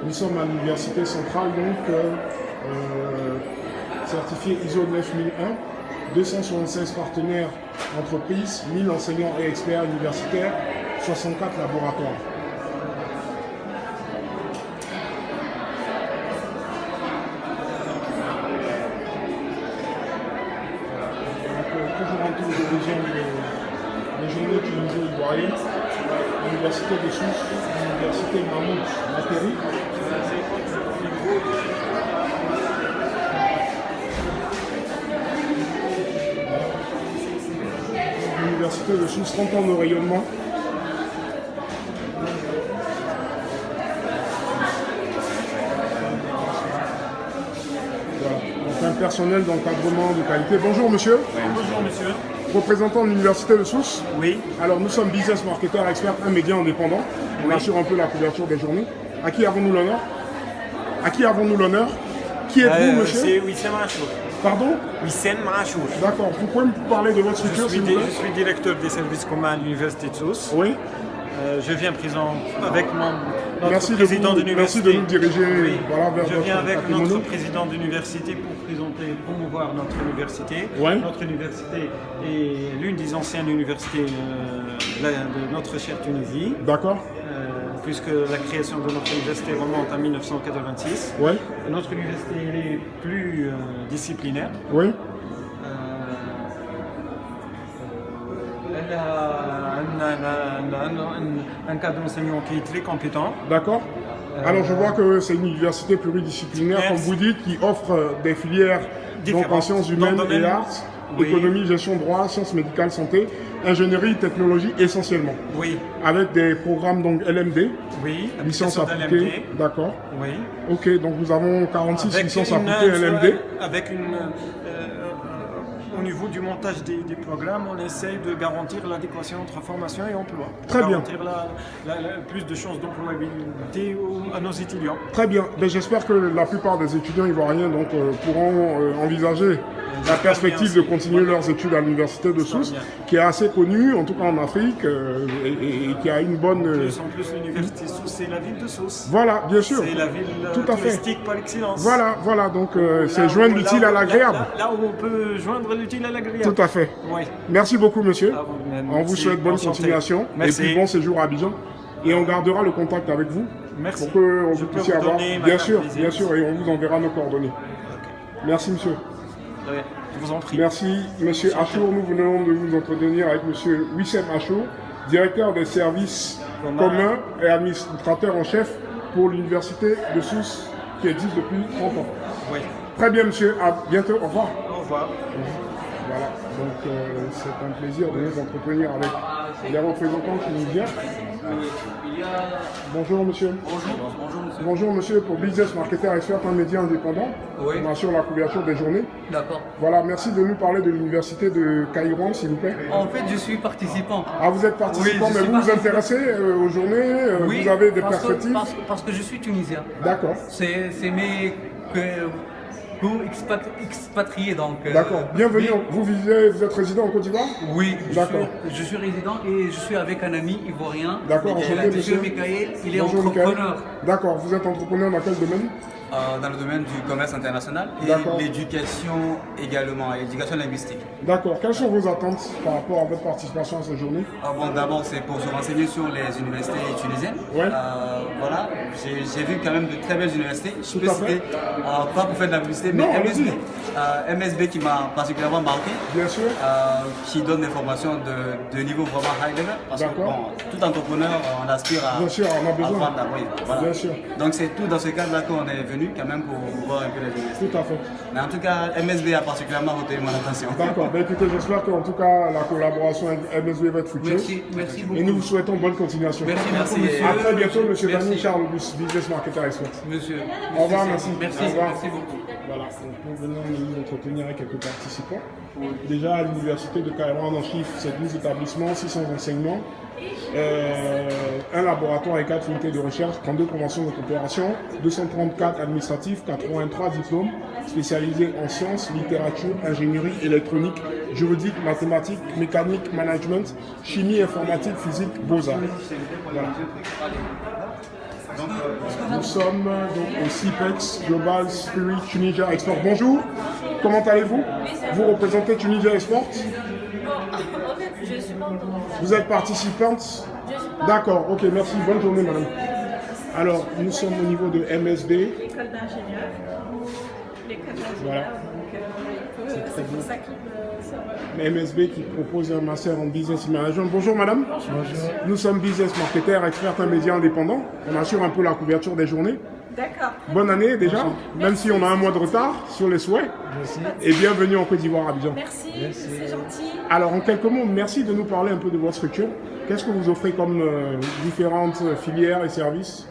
Nous sommes à l'Université centrale, donc certifié ISO 9001, 276 partenaires entreprises, 1000 enseignants et experts universitaires, 64 laboratoires. Toujours en tour de vision des journées utilisées ivoiriennes, l'Université de Sousse, l'Université Mahmoud Materi. L'Université de Sousse, 30 ans de rayonnement. Voilà. Donc un personnel d'encadrement de qualité. Bonjour monsieur. Oui, bonjour monsieur. Représentant de l'Université de Sousse. Oui. Alors nous sommes business marketeurs experts, un média indépendant. On assure un peu la couverture des journées. À qui avons-nous l'honneur? Qui êtes-vous monsieur? C'est Wissem Achour. Pardon? Wissem Achour. D'accord. Vous pouvez me parler de votre structure s'il vous plaît? Je suis directeur des services communs à l'Université de Sousse. Oui. Je viens présent avec notre Merci président d'université. Merci de nous diriger voilà, vers Je votre viens avec patrimoine. notre président d'université pour promouvoir notre université. Ouais. Notre université est l'une des anciennes universités de notre chère Tunisie. D'accord. Puisque la création de notre université remonte à 1986. Oui. Notre université elle est plus disciplinaire. Oui. Elle a un cadre d'enseignant qui est très compétent. D'accord. Alors je vois que c'est une université pluridisciplinaire, comme vous dites, qui offre des filières donc, en sciences humaines et arts, oui. Économie, gestion, droit, sciences médicales, santé, ingénierie, technologie essentiellement. Oui. Avec des programmes donc LMD, oui. licence appliquée. D'accord. Oui. Ok, donc nous avons 46 licences appliquées LMD. Avec au niveau du montage des programmes, on essaye de garantir l'adéquation entre formation et emploi. Très bien. Garantir plus de chances d'employabilité à nos étudiants. Très bien. J'espère que la plupart des étudiants ivoiriens donc, pourront envisager la perspective de continuer leurs études à l'université de Sousse, qui est assez connue, en tout cas en Afrique, et qui a une bonne... En plus, l'université de Sousse, c'est la ville de Sousse. Voilà, bien sûr. C'est la ville touristique par excellence. Voilà, donc c'est joindre l'utile à l'agréable. Là où on peut joindre l'utile à l'agréable. Tout à fait. Oui. Merci beaucoup, monsieur. On vous Merci. souhaite bonne Enchanté. continuation. Merci. Et puis bon séjour à Abidjan. Et on gardera le contact avec vous. Merci. Pour que Je vous peux puissiez vous avoir... donner ma Bien carte sûr, visite. bien sûr, et on vous enverra nos coordonnées. Okay. Merci, monsieur. Je vous en prie. Merci, monsieur Achour. Nous venons de vous entretenir avec monsieur Wissem Achour, directeur des services communs et administrateur en chef pour l'université de Sousse, qui existe depuis 30 ans. Oui. Très bien, monsieur. À bientôt. Au revoir. Au revoir. Voilà, donc c'est un plaisir de nous entretenir avec les représentants qui nous viennent. Bonjour monsieur. Bonjour monsieur. Bonjour monsieur, pour Business Marketer Expert, un média indépendant. Oui. On assure la couverture des journées. D'accord. Voilà, merci de nous parler de l'université de Caïron, s'il vous plaît. En fait, je suis participant. Ah, vous êtes participant, Oui, je mais suis vous vous participant. intéressez aux journées, Oui, vous avez des parce perspectives. parce que je suis tunisien. D'accord. C'est mes expatriés donc. D'accord, bienvenue. Vous êtes résident en Côte d'Ivoire? Oui, D'accord. je suis résident et je suis avec un ami ivoirien. D'accord, enchanté, monsieur. Monsieur Michael, il est Bonjour, entrepreneur. Michael. D'accord, vous êtes entrepreneur dans quel domaine? Dans le domaine du commerce international D'accord. et l'éducation également, l'éducation linguistique. D'accord, quelles sont vos attentes par rapport à votre participation à cette journée? Bon, d'abord, c'est pour se renseigner sur les universités tunisiennes. Ouais. Voilà, j'ai vu quand même de très belles universités. Je Tout peux à fait. citer, pas pour faire de la publicité, mais Non, MSB. allez-y. MSB qui m'a particulièrement marqué. Bien sûr. Qui donne des formations de niveau vraiment high level. Parce que D'accord. bon, tout entrepreneur, on aspire à, Bien sûr, on a besoin. à prendre, oui, voilà. Bien sûr. Donc c'est tout dans ce cadre-là qu'on est venu quand même pour voir un peu les universités. Tout à fait. Mais en tout cas, MSB a particulièrement retenu mon attention. D'accord. Ben, écoutez, j'espère qu'en tout cas, la collaboration avec MSB va être fructueuse. Merci beaucoup. Et nous vous souhaitons bonne continuation. Merci beaucoup, Merci. monsieur. À très bientôt, monsieur Merci. Daniel Charles, Business Marketer Expert. Monsieur. Au revoir, merci. Merci, Au revoir. merci beaucoup. Voilà, donc nous venons de nous entretenir avec quelques participants. Déjà à l'université de Caïron en chiffre, c'est 12 établissements, 600 enseignements, un laboratoire et 4 unités de recherche, 32 conventions de coopération, 234 administratifs, 83 diplômes spécialisés en sciences, littérature, ingénierie, électronique, juridique, mathématiques, mécanique, management, chimie, informatique, physique, beaux-arts. Voilà. Nous sommes donc au CIPEX Global Spirit Tunisia Export. Bonjour, comment allez-vous? Vous représentez Tunisia Export? Je suis pas en Vous êtes participante? D'accord, ok, merci. Bonne journée, madame. Alors, nous sommes au niveau de MSB. l'école d'ingénieur. L'école d'ingénieur. Voilà. C'est pour ça qu'il MSB qui propose un master en business management. Bonjour madame. Bonjour. Nous sommes business marketeurs, experts en médias indépendants. On assure un peu la couverture des journées. D'accord. Bonne année déjà, même si on a un mois de retard sur les souhaits. Et bienvenue en Côte d'Ivoire, Abidjan. Merci, c'est gentil. Alors en quelques mots, merci de nous parler un peu de votre structure. Qu'est-ce que vous offrez comme différentes filières et services?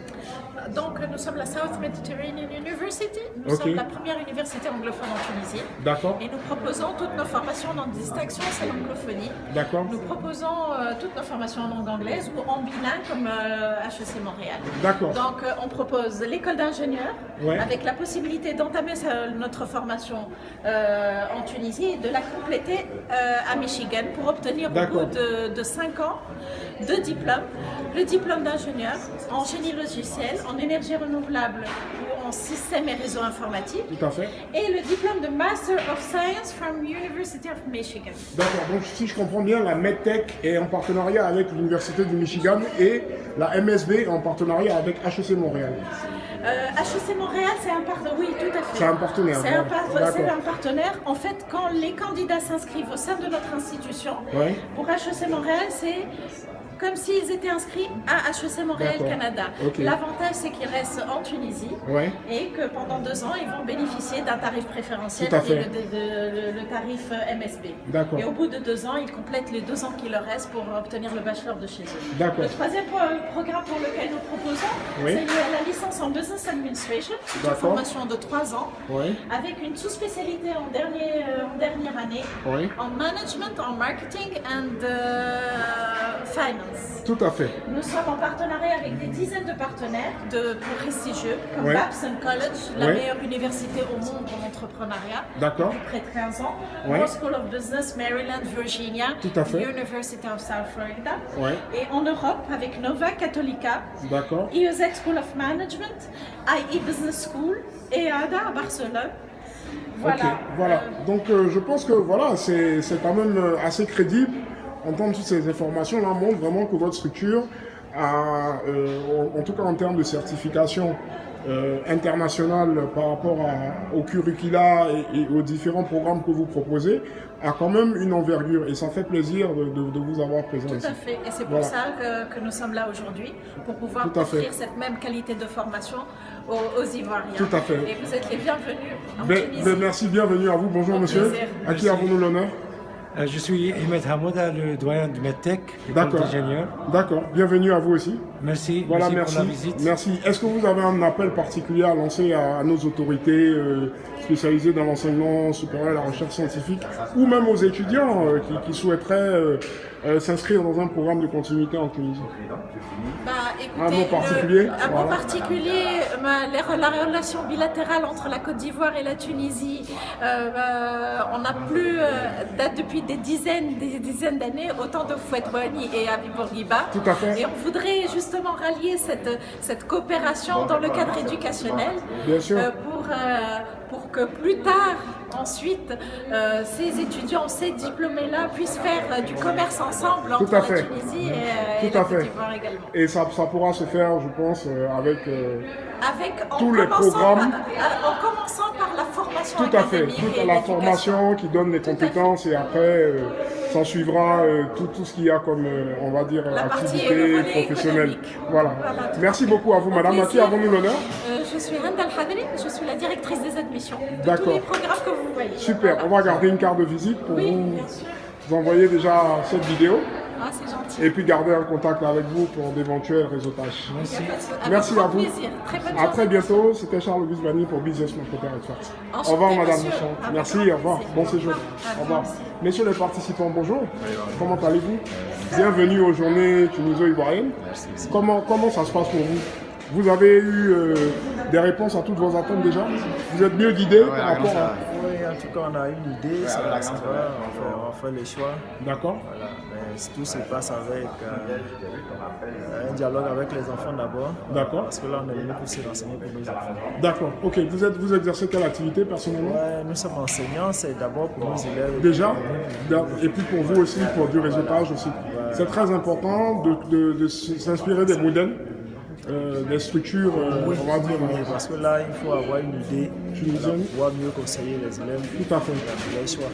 Donc nous sommes la South Mediterranean University. Nous sommes la première université anglophone en Tunisie. D'accord. Et nous proposons toutes nos formations en distinction, c'est l'anglophonie. D'accord. Nous proposons toutes nos formations en langue anglaise ou en bilingue comme HEC Montréal. D'accord. Donc on propose l'école d'ingénieur avec la possibilité d'entamer notre formation en Tunisie et de la compléter à Michigan pour obtenir au bout de 5 ans deux diplômes. Le diplôme d'ingénieur en génie logiciel, en énergie renouvelable ou en système et réseau informatique. Tout à fait. Et le diplôme de Master of Science from University of Michigan. D'accord, donc si je comprends bien, la MedTech est en partenariat avec l'Université du Michigan et la MSB est en partenariat avec HEC Montréal. HEC Montréal, c'est un partenaire, oui, tout à fait. C'est un partenaire. C'est un partenaire. En fait, quand les candidats s'inscrivent au sein de notre institution, pour HEC Montréal, c'est comme s'ils étaient inscrits à HEC Montréal Canada. L'avantage, c'est qu'ils restent en Tunisie et que pendant 2 ans, ils vont bénéficier d'un tarif préférentiel qui est le tarif MSB. Et au bout de 2 ans, ils complètent les 2 ans qui leur restent pour obtenir le bachelor de chez eux. Le troisième programme pour lequel nous proposons, c'est la licence en Business Administration, une formation de 3 ans, avec une sous-spécialité en dernière année, en Management, en Marketing and Finance. Tout à fait. Nous sommes en partenariat avec des dizaines de partenaires prestigieux, comme Babson College, la meilleure université au monde en entrepreneuriat, depuis près de 15 ans, Moore School of Business, Maryland, Virginia, University of South Florida, et en Europe avec Nova Catholica, IESEC School of Management, IE Business School et ADA à Barcelone. Voilà. Donc je pense que c'est quand même assez crédible. Entendre toutes ces informations-là montre vraiment que votre structure a, en tout cas en termes de certification internationale par rapport au curricula et aux différents programmes que vous proposez, a quand même une envergure et ça fait plaisir de vous avoir présent ici. Tout à fait, et c'est pour ça que nous sommes là aujourd'hui, pour pouvoir offrir cette même qualité de formation aux Ivoiriens. Tout à fait. Et vous êtes les bienvenus en Tunisie. Merci, bienvenue à vous. Bonjour monsieur. À qui avons-nous l'honneur? Je suis Ahmed Hamouda, le doyen de MedTech, école d'ingénieur. D'accord, bienvenue à vous aussi. Merci, merci pour la visite. Merci. Est-ce que vous avez un appel particulier à lancer à nos autorités spécialisées dans l'enseignement supérieur et la recherche scientifique, ou même aux étudiants qui souhaiteraient s'inscrire dans un programme de continuité en Tunisie? Écoutez, un mot particulier, mot particulier, la relation bilatérale entre la Côte d'Ivoire et la Tunisie, on n'a plus, date depuis des dizaines d'années, autant de Fouet-Boigny et Habib Bourguiba. Tout à fait. Et on voudrait justement rallier cette coopération dans le cadre éducationnel. Bien sûr. Pour que plus tard, ensuite, ces étudiants, ces diplômés-là puissent faire du commerce ensemble entre la Tunisie et la Côte d'Ivoire également. Et ça pourra se faire, je pense, avec tous les programmes. programmes. En commençant par la formation Tout à fait, toute la formation qui donne les compétences et après s'en suivra tout ce qu'il y a comme, on va dire, activité professionnelle. Voilà. Merci beaucoup à vous, madame. À qui avons-nous l'honneur? Je suis Randa Al-Hadri, je suis la directrice des admissions de tous D'accord. les programmes que vous voyez. Super, on va garder une carte de visite pour vous envoyer déjà cette vidéo. Ah, c'est gentil. Et puis garder un contact avec vous pour d'éventuels réseautages. Merci à vous. Plaisir. Très bonne à très bientôt. C'était Charles Guzmani pour Business Marketer Expert. Au revoir, madame. Merci, au revoir. Bon séjour. Au revoir. Messieurs les participants, bonjour. Comment allez-vous? Bienvenue aux journées tuniso-ivoiriennes. Comment ça se passe pour vous? Vous avez eu des réponses à toutes vos attentes déjà? Vous êtes mieux guidé par rapport à... Oui, en tout cas, on a une idée, ça va, on fait les choix. D'accord. Voilà. Mais tout se passe avec un dialogue avec les enfants d'abord. D'accord. Parce que là, on est venu pour se renseigner pour nos enfants. D'accord. Ok. Vous exercez quelle activité personnellement? Nous sommes enseignants, c'est d'abord pour nos élèves. Déjà? Et puis pour vous aussi, pour du réseautage aussi. C'est très important de s'inspirer des modèles. Des structures, oui, on va dire. Parce que là, il faut avoir une idée pour pouvoir mieux conseiller les élèves. Tout à fait. Les choix.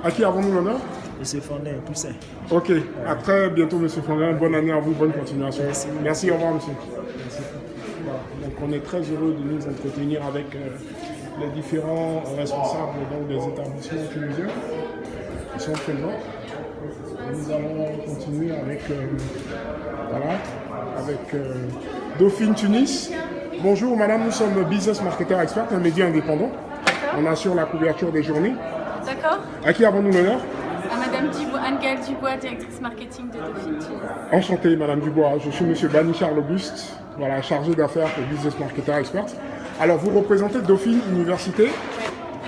À qui avons-nous l'honneur? Monsieur Fondin, Toussaint. Ok, à très bientôt, Monsieur Fondin. Bonne année à vous, bonne continuation. Merci. Merci, au revoir, monsieur. Merci. Voilà. Donc, on est très heureux de nous entretenir avec les différents responsables donc, des établissements tunisiens qui sont présents. Nous allons continuer avec. Voilà. Avec Dauphine Tunis. Bonjour madame, nous sommes Business Marketer Expert, un média indépendant. On assure la couverture des journées. D'accord. À qui avons-nous l'honneur? À madame Dubois, Anne-Gaëlle Dubois, directrice marketing de Dauphine Tunis. Enchanté madame Dubois, je suis monsieur Bani Charles Auguste, voilà, chargé d'affaires pour Business Marketer Expert. Alors vous représentez Dauphine Université,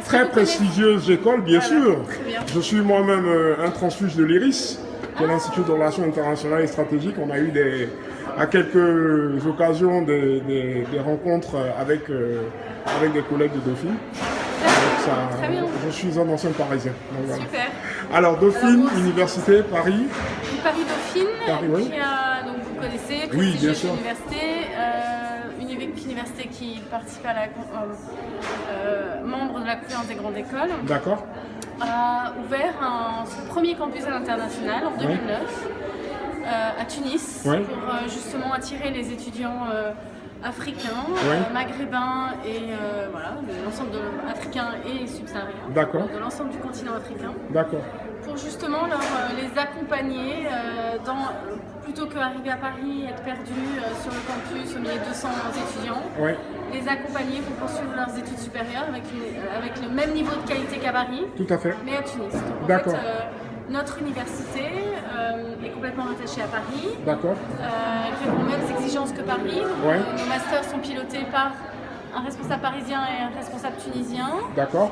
très prestigieuse école bien sûr. Bien. Je suis moi-même un transfuge de l'IRIS, qui est l'Institut de Relations Internationales et Stratégiques. On a eu à quelques occasions des rencontres avec des collègues de Dauphine. Très bien. Je suis un ancien parisien. Donc, voilà. Super. Alors Dauphine, Université, Paris. Paris-Dauphine, Paris, oui. Donc vous connaissez, oui, bien sûr. Université qui participe à la membre de la conférence des grandes écoles. D'accord. A ouvert son premier campus à l'international en 2009 à Tunis pour justement attirer les étudiants africains, maghrébins et voilà, l'ensemble africain et subsaharien, de l'ensemble du continent africain. D'accord. Pour justement les accompagner plutôt qu'arriver à Paris et être perdus sur le campus au milieu de 200 étudiants, les accompagner pour poursuivre leurs études supérieures avec le même niveau de qualité qu'à Paris, tout à fait, mais à Tunis. Donc, en fait, notre université est complètement rattachée à Paris, qui répond aux mêmes exigences que Paris. Nos masters sont pilotés par un responsable parisien et un responsable tunisien. D'accord.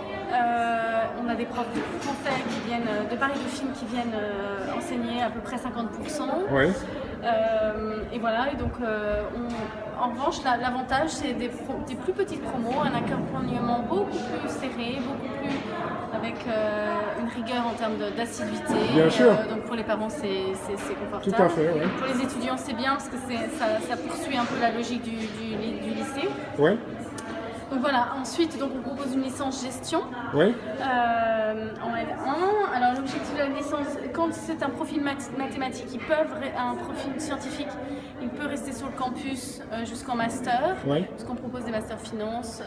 On a des profs français qui viennent de Paris-Dauphine qui viennent enseigner à peu près 50%. Et voilà, et donc en revanche, l'avantage c'est des plus petites promos, un accompagnement beaucoup plus serré, beaucoup plus avec une rigueur en termes d'assiduité. Bien sûr. Donc pour les parents c'est confortable. Tout à fait, Pour les étudiants c'est bien parce que ça poursuit un peu la logique du lycée. Donc voilà, ensuite donc, on propose une licence gestion en L1. Alors l'objectif de la licence, quand c'est un profil mathématique, un profil scientifique, il peut rester sur le campus jusqu'en master, parce qu'on propose des masters finance,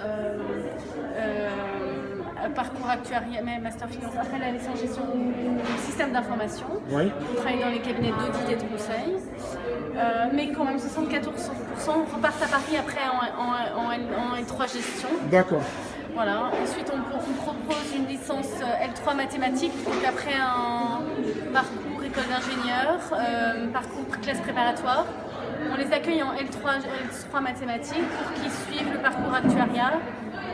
parcours actuariat, mais master finance, après la licence gestion, système d'information. On travaille dans les cabinets d'audit et de conseil. Mais quand même 74% repartent à Paris après en L3 gestion. D'accord. Voilà. Ensuite, on propose une licence L3 mathématiques, donc après un parcours école d'ingénieur, parcours classe préparatoire. On les accueille en L3 mathématiques pour qu'ils suivent le parcours actuariat,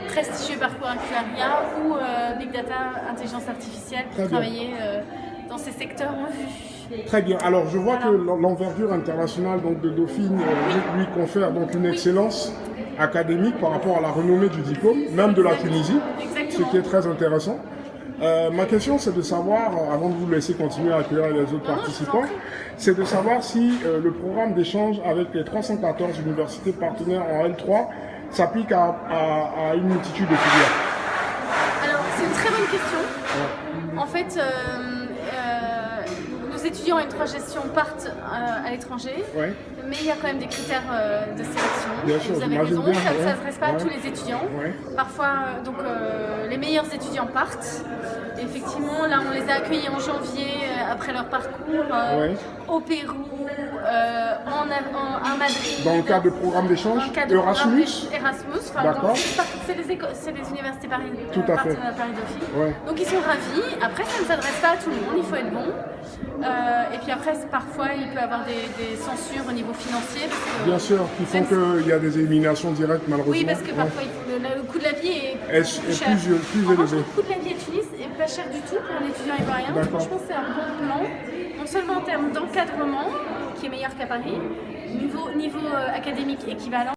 prestigieux parcours actuariat ou Big Data, intelligence artificielle pour travailler dans ces secteurs en vue. Très bien. Alors, je vois que l'envergure internationale donc, de Dauphine lui confère donc, une excellence académique par rapport à la renommée du diplôme, même de la Tunisie, ce qui est très intéressant. Ma question, c'est de savoir, avant de vous laisser continuer à accueillir les autres participants, c'est de savoir si le programme d'échange avec les 314 universités partenaires en L3 s'applique à une multitude de filières. Alors, c'est une très bonne question. En fait, nos étudiants en L3 gestion partent à l'étranger, mais il y a quand même des critères de sélection. Bien sûr, vous avez raison, ça ne s'adresse pas à tous les étudiants. Parfois, donc, les meilleurs étudiants partent. Et effectivement, là, on les a accueillis en janvier après leur parcours au Pérou, à Madrid. Dans le cadre de programme d'échange Erasmus. D'accord. C'est les universités Tout à fait. Paris Dauphine. Ouais. Donc ils sont ravis. Après, ça ne s'adresse pas à tout le monde, il faut être bon. Et puis après, parfois, il peut y avoir des censures au niveau financier. Bien sûr, qui font qu'il y a des éliminations directes, malheureusement. Oui, parce que parfois, le coût de la vie est plus cher. Plus élevé. Le coût de la vie à Tunis n'est pas cher du tout pour un étudiant ivoirien. Franchement, c'est un bon plan. Non seulement en termes d'encadrement, qui est meilleur qu'à Paris, niveau académique équivalent.